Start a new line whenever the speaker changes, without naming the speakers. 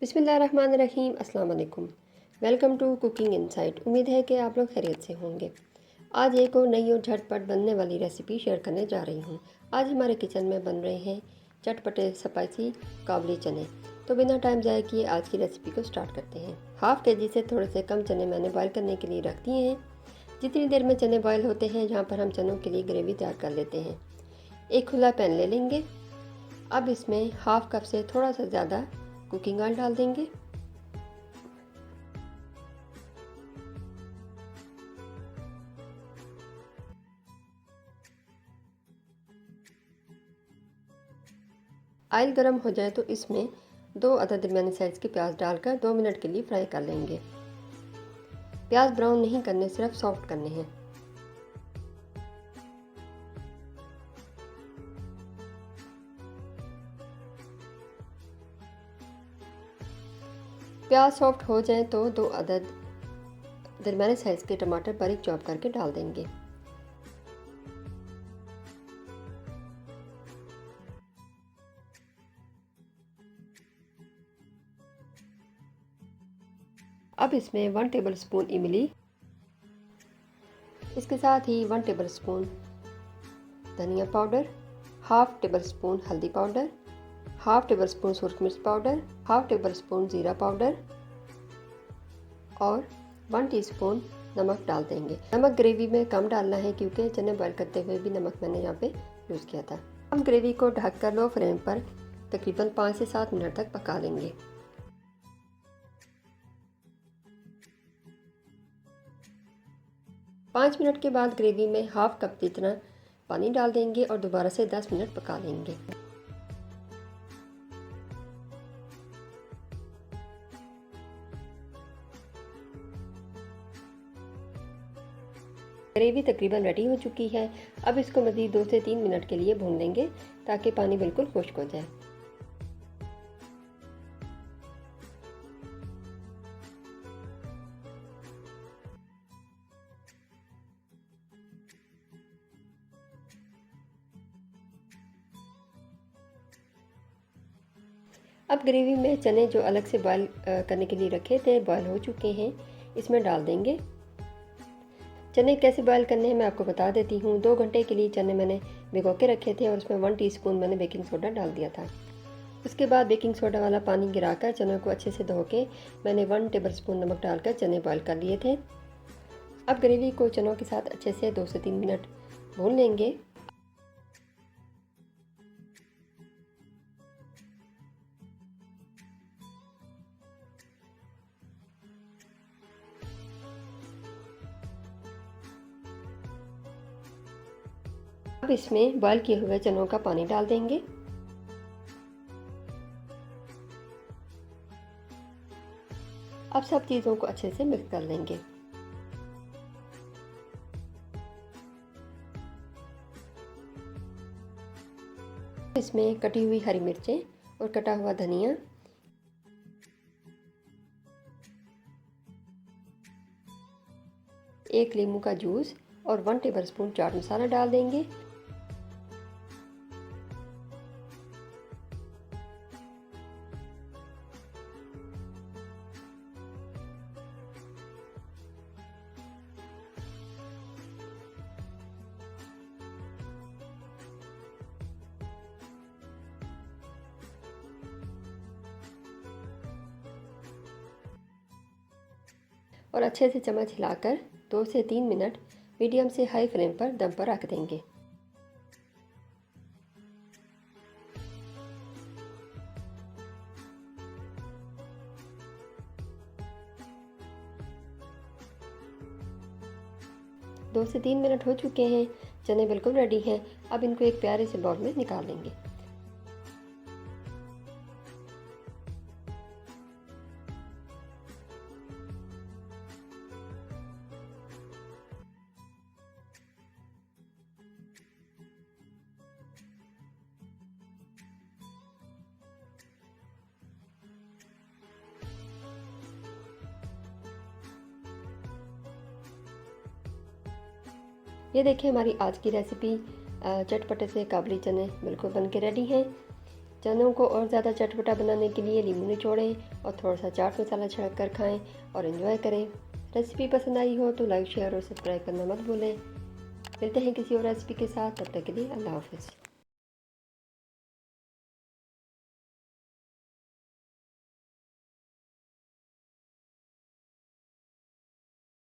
बिस्मिल्लाहिर्रहमानिर्रहीम। अस्सलाम वालेकुम। Welcome to cooking insight. उम्मीद है कि आप लोग खैरियत से होंगे। आज एक और नई और झटपट बनने वाली रेसिपी शेयर करने जा रही हूँ। आज हमारे किचन में बन रहे हैं चटपटे स्पाइसी काबुली चने। तो बिना टाइम ज़ाया किए आज की रेसिपी को स्टार्ट करते हैं। हाफ़ केजी से थोड़े से कम चने मैंने बॉयल करने के लिए रख दिए हैं। जितनी देर में चने बॉयल होते हैं यहाँ पर हम चनों के लिए ग्रेवी तैयार कर लेते हैं। एक खुला पैन ले लेंगे। अब इसमें हाफ़ कप से थोड़ा सा ज़्यादा कुकिंग ऑयल डाल देंगे। ऑयल गर्म हो जाए तो इसमें 2 अदद दरमियानी साइज़ के प्याज डालकर 2 मिनट के लिए फ्राई कर लेंगे। प्याज ब्राउन नहीं करने, सिर्फ सॉफ्ट करने हैं। प्याज सॉफ्ट हो जाए तो 2 अदद दरमियाने साइज़ के टमाटर बारीक चॉप करके डाल देंगे। अब इसमें 1 टेबलस्पून इमली, इसके साथ ही 1 टेबलस्पून धनिया पाउडर, हाफ़ टेबलस्पून हल्दी पाउडर, हाफ़ टेबलस्पून सुरख मिर्च पाउडर, हाफ़ टेबलस्पून ज़ीरा पाउडर और 1 टीस्पून नमक डाल देंगे। नमक ग्रेवी में कम डालना है क्योंकि चने बॉयल करते हुए भी नमक मैंने यहाँ पे यूज़ किया था। हम ग्रेवी को ढककर लो फ्लेम पर तकरीबन 5 से 7 मिनट तक पका लेंगे। पाँच मिनट के बाद ग्रेवी में हाफ़ कप जितना पानी डाल देंगे और दोबारा से 10 मिनट पका लेंगे। ग्रेवी तकरीबन रेडी हो चुकी है। अब इसको मज़ीद 2 से 3 मिनट के लिए भून लेंगे ताकि पानी बिल्कुल खुश्क हो जाए। अब ग्रेवी में चने जो अलग से बॉयल करने के लिए रखे थे बॉयल हो चुके हैं, इसमें डाल देंगे। चने कैसे बॉयल करने हैं मैं आपको बता देती हूँ। 2 घंटे के लिए चने मैंने भिगो के रखे थे और उसमें 1 टीस्पून मैंने बेकिंग सोडा डाल दिया था। उसके बाद बेकिंग सोडा वाला पानी गिराकर चनों को अच्छे से धो के मैंने 1 टेबलस्पून नमक डालकर चने बॉयल कर लिए थे। अब ग्रेवी को चनों के साथ अच्छे से 2 से 3 मिनट भून लेंगे। अब इसमें बॉयल किए हुए चनों का पानी डाल देंगे। अब सब चीज़ों को अच्छे से मिक्स कर लेंगे। इसमें कटी हुई हरी मिर्चें और कटा हुआ धनिया, एक नींबू का जूस और 1 टेबलस्पून चाट मसाला डाल देंगे। और अच्छे से चम्मच हिलाकर 2 से 3 मिनट मीडियम से हाई फ्लेम पर दम पर रख देंगे। दो से 3 मिनट हो चुके हैं। चने बिल्कुल रेडी हैं। अब इनको एक प्यारे से बाउल में निकाल लेंगे। ये देखिए हमारी आज की रेसिपी चटपटे से काबुली चने बिल्कुल बन के रेडी हैं। चनों को और ज़्यादा चटपटा बनाने के लिए नींबू निचोड़ें और थोड़ा सा चाट मसाला छिड़क कर खाएं और एंजॉय करें। रेसिपी पसंद आई हो तो लाइक, शेयर और सब्सक्राइब करना मत भूलें। मिलते हैं किसी और रेसिपी के साथ, तब तक के लिए अल्लाह हाफ़िज़।